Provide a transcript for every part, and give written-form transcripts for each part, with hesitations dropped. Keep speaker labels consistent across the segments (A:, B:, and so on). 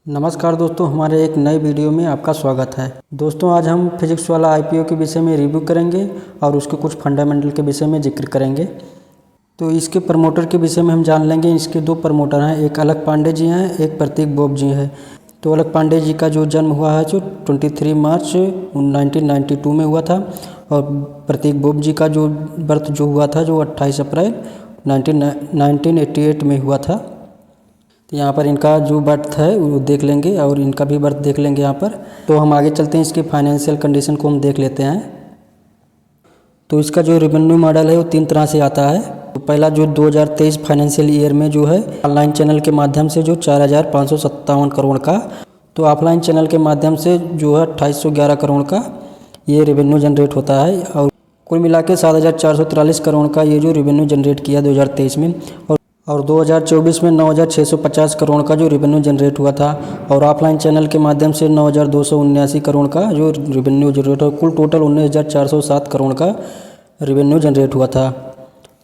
A: नमस्कार दोस्तों, हमारे एक नए वीडियो में आपका स्वागत है। दोस्तों, आज हम फिजिक्स वाला आईपीओ के विषय में रिव्यू करेंगे और उसके कुछ फंडामेंटल के विषय में जिक्र करेंगे। तो इसके प्रमोटर के विषय में हम जान लेंगे। इसके दो प्रमोटर हैं, एक अलख पांडे जी हैं, एक प्रतीक बोप जी हैं। तो अलख पांडे जी का जो जन्म हुआ है जो 23 मार्च 1992 में हुआ था, और प्रतीक बोप जी का जो बर्थ जो हुआ था जो 28 अप्रैल 1988 में हुआ था। तो यहाँ पर इनका जो बर्थ है वो देख लेंगे और इनका भी बर्थ देख लेंगे यहाँ पर। तो हम आगे चलते हैं, इसकी फाइनेंशियल कंडीशन को हम देख लेते हैं। तो इसका जो रेवेन्यू मॉडल है वो 3 तरह से आता है। तो पहला जो 2023 फाइनेंशियल ईयर में जो है ऑनलाइन चैनल के माध्यम से जो 4,557 करोड़ का, तो ऑफलाइन चैनल के माध्यम से जो है 2811 करोड़ का ये रेवेन्यू जनरेट होता है। और कुल मिला के 7,443 करोड़ का ये जो रेवेन्यू जनरेट किया 2023 में, और 2024 में 9,650 करोड़ का जो रेवेन्यू जनरेट हुआ था। और ऑफलाइन चैनल के माध्यम से 9,279 करोड़ का जो रेवेन्यू जनरेट हुआ। कुल टोटल 19,407 करोड़ का रेवेन्यू जनरेट हुआ था,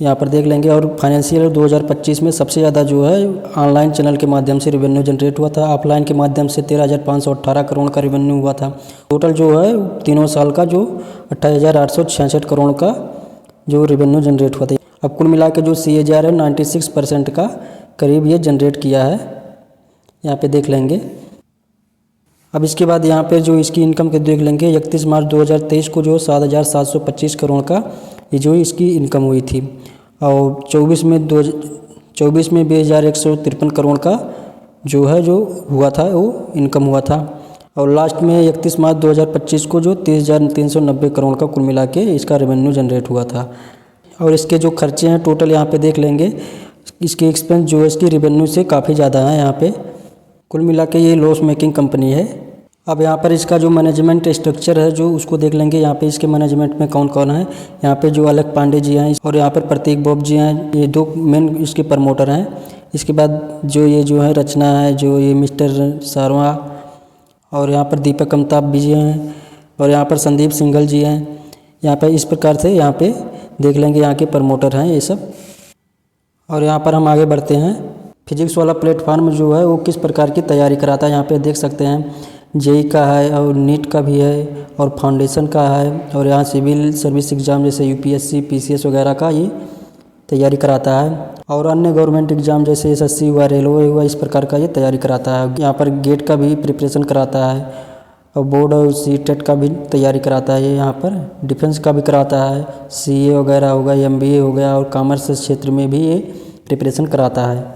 A: यहाँ पर देख लेंगे। और फाइनेंशियल 2025 में सबसे ज़्यादा जो है ऑनलाइन चैनल के माध्यम से रेवेन्यू जनरेट हुआ था। ऑफलाइन के माध्यम से 13,518 करोड़ का रेवेन्यू हुआ था। टोटल जो है तीनों साल का जो 28,866 करोड़ का जो रेवेन्यू जनरेट हुआ था। अब कुल मिला के जो CAGR है 96% का करीब ये जनरेट किया है, यहाँ पे देख लेंगे। अब इसके बाद यहाँ पे जो इसकी इनकम के देख लेंगे। 31 मार्च 2023 को जो 7,725 करोड़ का ये जो इसकी इनकम हुई थी। और 24 में 2,153 करोड़ का जो है जो हुआ था वो इनकम हुआ था। और लास्ट में 31 मार्च 2025 को जो 30,390 करोड़ का कुल मिला के इसका रेवेन्यू जनरेट हुआ था। और इसके जो खर्चे हैं टोटल यहाँ पे देख लेंगे। इसके एक्सपेंस जो है इसकी रेवेन्यू से काफ़ी ज़्यादा है यहाँ पे। कुल मिला के ये लॉस मेकिंग कंपनी है। अब यहाँ पर इसका जो मैनेजमेंट स्ट्रक्चर है जो उसको देख लेंगे। यहाँ पे इसके मैनेजमेंट में कौन कौन है। यहाँ पे जो अलख पांडे जी हैं और यहाँ पर प्रतीक बोप जी हैं, ये दो मेन इसके प्रमोटर हैं। इसके बाद जो ये जो है रचना है, जो ये मिस्टर शर्मा, और यहाँ पर दीपक अमिताभ जी हैं, और यहाँ पर संदीप सिंघल जी हैं। यहाँ पर इस प्रकार से यहाँ पे देख लेंगे, यहाँ के प्रमोटर हैं ये सब। और यहाँ पर हम आगे बढ़ते हैं। फिजिक्स वाला प्लेटफॉर्म जो है वो किस प्रकार की तैयारी कराता है, यहाँ पे देख सकते हैं। जेई का है और नीट का भी है और फाउंडेशन का है। और यहाँ सिविल सर्विस एग्ज़ाम जैसे UPSC PCS वगैरह का ये तैयारी कराता है। और अन्य गवर्नमेंट एग्ज़ाम जैसे SSC हुआ, रेलवे हुआ, इस प्रकार का ये तैयारी कराता है। यहाँ पर गेट का भी प्रिपरेशन कराता है, और बोर्ड और CTET का भी तैयारी कराता है। ये यहाँ पर डिफेंस का भी कराता है, CA वगैरह हो गया, MBA हो गया, और कॉमर्स क्षेत्र में भी ये प्रिपरेशन कराता है।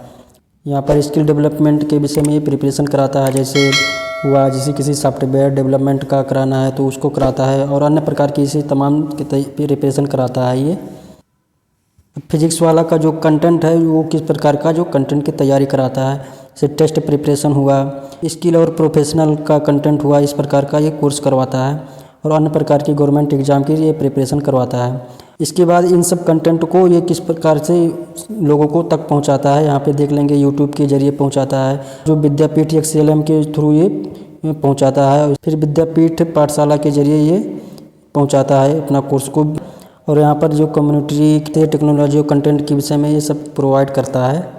A: यहाँ पर स्किल डेवलपमेंट के विषय में ये प्रिपरेशन कराता है, जैसे हुआ जैसे किसी सॉफ्टवेयर डेवलपमेंट का कराना है तो उसको कराता है, और अन्य प्रकार की इसी तमाम प्रिपरेशन कराता है ये। फिजिक्स वाला का जो कंटेंट है वो किस प्रकार का जो कंटेंट की तैयारी कराता है, जैसे टेस्ट प्रिपरेशन हुआ, स्किल और प्रोफेशनल का कंटेंट हुआ, इस प्रकार का ये कोर्स करवाता है। और अन्य प्रकार की गवर्नमेंट एग्ज़ाम की ये प्रिपरेशन करवाता है। इसके बाद इन सब कंटेंट को ये किस प्रकार से लोगों को तक पहुंचाता है, यहाँ पे देख लेंगे। यूट्यूब के जरिए पहुंचाता है, जो विद्यापीठ XLM के थ्रू ये पहुंचाता है, फिर विद्यापीठ पाठशाला के जरिए ये पहुंचाता है अपना कोर्स को। और यहाँ पर जो कम्युनिटी टेक्नोलॉजी और कंटेंट के विषय में ये सब प्रोवाइड करता है।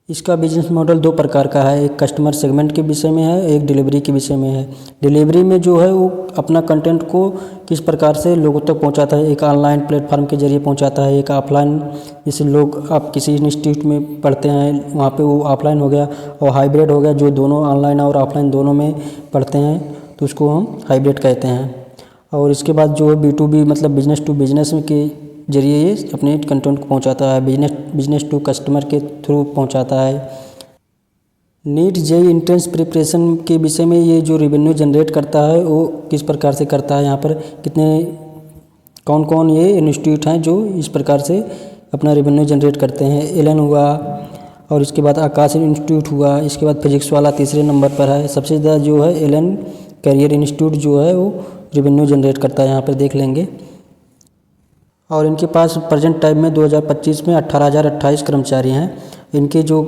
A: इसका बिजनेस मॉडल 2 प्रकार का है, एक कस्टमर सेगमेंट के विषय में है, एक डिलीवरी के विषय में है। डिलीवरी में जो है वो अपना कंटेंट को किस प्रकार से लोगों तक पहुंचाता है, एक ऑनलाइन प्लेटफॉर्म के जरिए पहुंचाता है, एक ऑफलाइन, जैसे लोग आप किसी इंस्टीट्यूट में पढ़ते हैं वहाँ पे वो ऑफलाइन हो गया, और हाइब्रिड हो गया जो दोनों ऑनलाइन और ऑफलाइन दोनों में पढ़ते हैं तो उसको हम हाइब्रिड कहते हैं। और इसके बाद जो B2B मतलब बिजनेस टू बिजनेस के जरिए ये अपने कंटेंट को पहुंचाता है, बिजनेस टू कस्टमर के थ्रू पहुंचाता है। नीट जेई एंट्रेंस प्रिपरेशन के विषय में ये जो रेवेन्यू जनरेट करता है वो किस प्रकार से करता है, यहाँ पर कितने कौन कौन ये इंस्टीट्यूट हैं जो इस प्रकार से अपना रेवेन्यू जनरेट करते हैं। एलन हुआ, और इसके बाद आकाश इंस्टीट्यूट हुआ। इसके बाद फिजिक्स वाला तीसरे नंबर पर है। सबसे ज़्यादा जो है एलन कैरियर इंस्टीट्यूट जो है वो रेवेन्यू जनरेट करता है, यहाँ पर देख लेंगे। और इनके पास प्रेजेंट टाइम में 2025 में 18,028 कर्मचारी हैं। इनके जो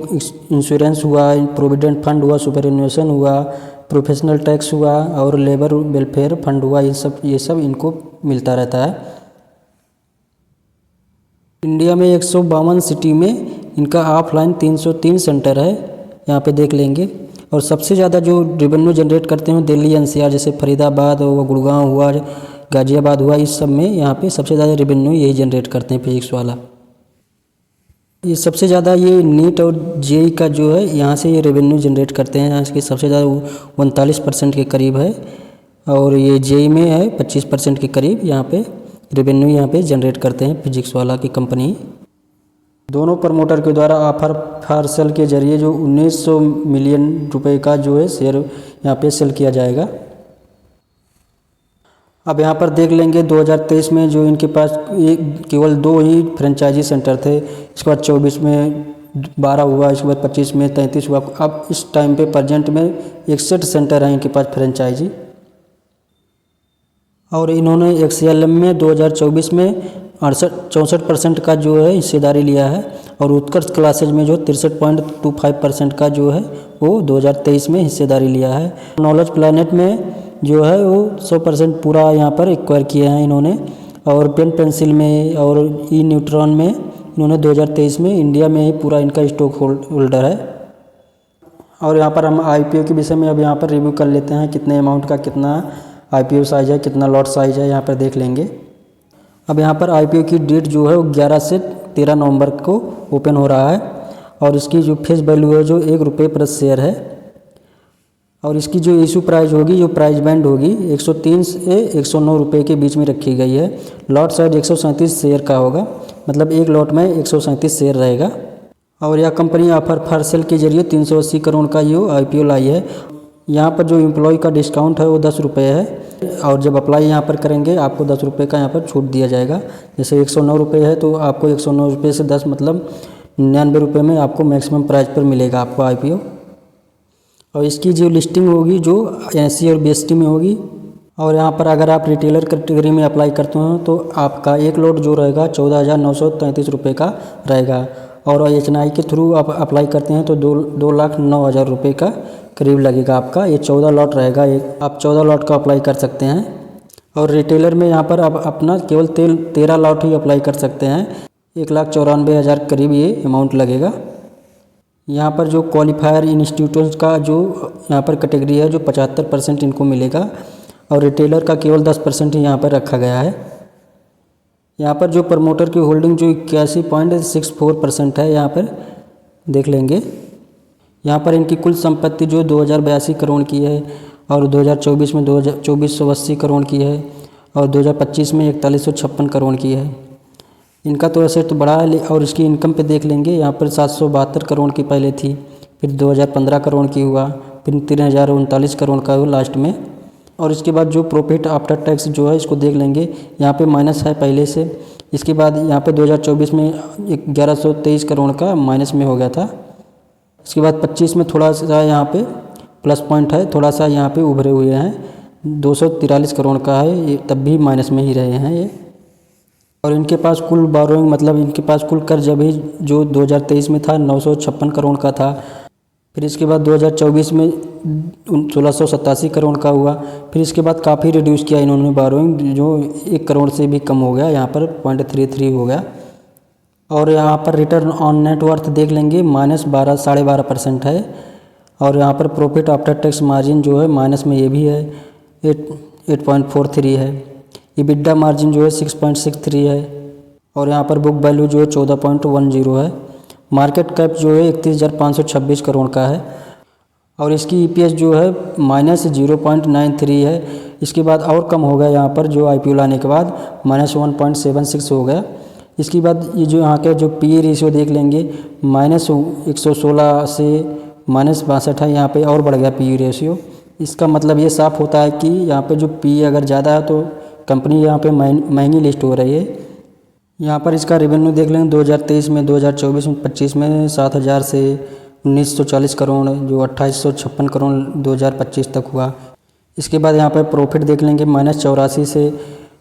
A: इंश्योरेंस हुआ, प्रोविडेंट फंड हुआ, सुपरएन्युएशन हुआ, प्रोफेशनल टैक्स हुआ, और लेबर वेलफेयर फंड हुआ, ये सब इनको मिलता रहता है। इंडिया में 152 सिटी में इनका ऑफलाइन 303 सेंटर है, यहाँ पे देख लेंगे। और सबसे ज़्यादा जो रेवेन्यू जनरेट करते हैं दिल्ली एनसीआर, जैसे फरीदाबाद हुआ, गुड़गांव हुआ, गाज़ियाबाद हुआ, इस सब में यहाँ पे सबसे ज़्यादा रेवेन्यू यही जनरेट करते हैं फिजिक्स वाला। ये सबसे ज़्यादा ये नीट और जेई का जो है यहाँ से ये रेवेन्यू जनरेट करते हैं, यहाँ की सबसे ज़्यादा 39% के करीब है, और ये जेई में है 25% के करीब यहाँ पे रेवेन्यू यहाँ पे जनरेट करते हैं फिजिक्स वाला की कंपनी। दोनों प्रमोटर के द्वारा ऑफर फॉर सेल के जरिए जो 1900 मिलियन रुपए का जो है शेयर यहाँ पे सेल किया जाएगा। अब यहाँ पर देख लेंगे 2023 में जो इनके पास केवल 2 ही फ्रेंचाइजी सेंटर थे, इसके बाद 24 में 12 हुआ, इसके बाद 25 में 33 हुआ। अब इस टाइम पे प्रेजेंट में 61 सेंटर हैं इनके पास फ्रेंचाइजी। और इन्होंने एक्सएलएम में 2024 में 64% का जो है हिस्सेदारी लिया है, और उत्कर्ष क्लासेज में जो 63.25% का जो है वो 2023 में हिस्सेदारी लिया है। नॉलेज प्लैनेट में जो है वो 100% पूरा यहाँ पर एक्वायर किए हैं इन्होंने, और पेन पेंसिल में और ई न्यूट्रॉन में इन्होंने 2023 में इंडिया में ही पूरा इनका स्टॉक होल्डर है। और यहाँ पर हम आईपीओ के विषय में अब यहाँ पर रिव्यू कर लेते हैं, कितने अमाउंट का कितना आईपीओ साइज है, कितना लॉट साइज है, यहाँ पर देख लेंगे। अब यहाँ पर आईपीओ की डेट जो है वो 11 से 13 नवंबर को ओपन हो रहा है, और इसकी जो फेस वैल्यू है जो ₹1 पर शेयर है, और इसकी जो इशू प्राइस होगी, जो प्राइस बैंड होगी 103 से 109 रुपये के बीच में रखी गई है। लॉट साइज 137 शेयर का होगा, मतलब एक लॉट में 137 शेयर रहेगा। और यह कंपनी ऑफर फॉर सेल के जरिए 380 करोड़ का ये आईपीओ लाई है। यहाँ पर जो एम्प्लॉय का डिस्काउंट है वो 10 रुपये है, और जब अप्लाई यहाँ पर करेंगे आपको 10 रुपये का यहाँ पर छूट दिया जाएगा। जैसे 109 रुपये है तो आपको 109 रुपये से 10 मतलब 99 रुपये में आपको मैक्सिमम प्राइस पर मिलेगा आपको आईपीओ। और इसकी जो लिस्टिंग होगी जो NSE और BSE में होगी। और यहाँ पर अगर आप रिटेलर कैटेगरी में अप्लाई करते हो तो आपका एक लॉट जो रहेगा 14,933 रुपये का रहेगा, और HNI के थ्रू आप अप्लाई करते हैं तो 2,09,000 रुपये का करीब लगेगा आपका। ये 14 लॉट रहेगा, एक आप 14 लॉट का अप्लाई कर सकते हैं। और रिटेलर में यहाँ पर आप अपना केवल 13 लॉट ही अप्लाई कर सकते हैं, 1,94,000 करीब ये अमाउंट लगेगा। यहाँ पर जो क्वालिफायर इंस्टीट्यूट्स का जो यहाँ पर कैटेगरी है जो 75% इनको मिलेगा, और रिटेलर का केवल 10% ही यहाँ पर रखा गया है। यहाँ पर जो प्रमोटर की होल्डिंग जो 81.64% है, यहाँ पर देख लेंगे। यहाँ पर इनकी कुल संपत्ति जो 2082 करोड़ की है, और 2024 में 2480 करोड़ की है, और 2025 में 4156 करोड़ की है। इनका तो एसेट तो बड़ा है, और इसकी इनकम पे देख लेंगे। यहाँ पर 772 करोड़ की पहले थी, फिर 2015 करोड़ की हुआ, फिर 3039 करोड़ का हुआ लास्ट में। और इसके बाद जो प्रॉफिट आफ्टर टैक्स जो है इसको देख लेंगे, यहाँ पे माइनस है पहले से। इसके बाद यहाँ पे 2024 में 1123 करोड़ का माइनस में हो गया था। इसके बाद 25 में थोड़ा सा यहाँ पे प्लस पॉइंट है, थोड़ा सा यहाँ पे उभरे हुए हैं, 243 करोड़ का है, ये तब भी माइनस में ही रहे हैं ये। और इनके पास कुल बोरोइंग मतलब इनके पास कुल कर्ज अभी जो 2023 में था 956 करोड़ का था। फिर इसके बाद 2024 में 1687 करोड़ का हुआ। फिर इसके बाद काफ़ी रिड्यूस किया इन्होंने बोरोइंग, जो 1 करोड़ से भी कम हो गया, यहाँ पर 0.33 हो गया। और यहाँ पर रिटर्न ऑन नेटवर्थ देख लेंगे, -12.5% है। और यहाँ पर प्रॉफिट आफ्टर टैक्स मार्जिन जो है माइनस में ये भी है, 8.43 है। EBITDA मार्जिन जो है 6.63 है। और यहाँ पर बुक वैल्यू जो है 14.10 है। मार्केट कैप जो है 31,526 करोड़ का है। और इसकी EPS जो है -0.93 है। इसके बाद और कम हो गया यहाँ पर जो IPO लाने के बाद -1.76 हो गया। इसके बाद ये जो यहाँ के जो PE रेशियो देख लेंगे, -116 से -62 है, यहाँ पे और बढ़ गया PE रेशियो। इसका मतलब ये साफ होता है कि यहाँ पे जो PE अगर ज़्यादा है तो कंपनी यहाँ पे महंगी लिस्ट हो रही है। यहाँ पर इसका रेवेन्यू देख लेंगे 2023 में, 2024 में, 25 में 7,000 से 1940 करोड़, जो 2856 करोड़ 2025 तक हुआ। इसके बाद यहाँ पर प्रॉफिट देख लेंगे -84 से,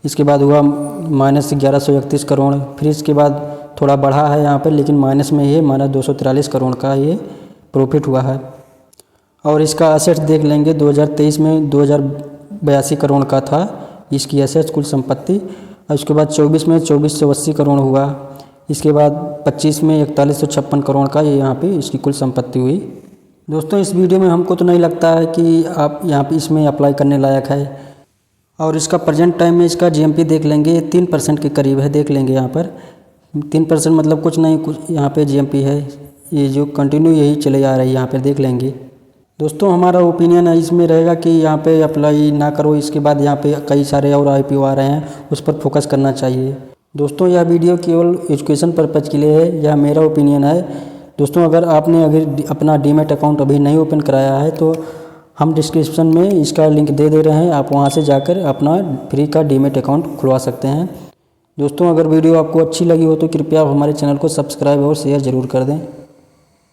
A: इसके बाद हुआ -1131 करोड़। फिर इसके बाद थोड़ा बढ़ा है यहाँ पर, लेकिन माइनस में ये -243 करोड़ का ये प्रॉफिट हुआ है। और इसका एसेट्स देख लेंगे 2023 में 2082 करोड़ का था इसकी एसेट्स कुल संपत्ति। और उसके बाद 24 में 2480 करोड़ हुआ। इसके बाद 25 में 4156 करोड़ का ये यहाँ पे इसकी कुल संपत्ति हुई। दोस्तों इस वीडियो में हमको तो नहीं लगता है कि आप यहाँ पे इसमें अप्लाई करने लायक है। और इसका प्रेजेंट टाइम में इसका जीएमपी देख लेंगे 3% के करीब है, देख लेंगे यहाँ पर 3% मतलब कुछ नहीं, कुछ यहाँ पे जीएमपी है, ये जो कंटिन्यू यही चले आ रही है, यहाँ पर देख लेंगे। दोस्तों हमारा ओपिनियन है इसमें रहेगा कि यहाँ पे अप्लाई ना करो, इसके बाद यहाँ पे कई सारे और आईपीओ आ रहे हैं, उस पर फोकस करना चाहिए। दोस्तों यह वीडियो केवल एजुकेशन पर्पज़ के लिए है, यह मेरा ओपिनियन है। दोस्तों अगर आपने अगर अपना डीमैट अकाउंट अभी नहीं ओपन कराया है तो हम डिस्क्रिप्शन में इसका लिंक दे रहे हैं, आप वहाँ से जाकर अपना फ्री का डीमैट अकाउंट खुलवा सकते हैं। दोस्तों अगर वीडियो आपको अच्छी लगी हो तो कृपया हमारे चैनल को सब्सक्राइब और शेयर ज़रूर कर दें।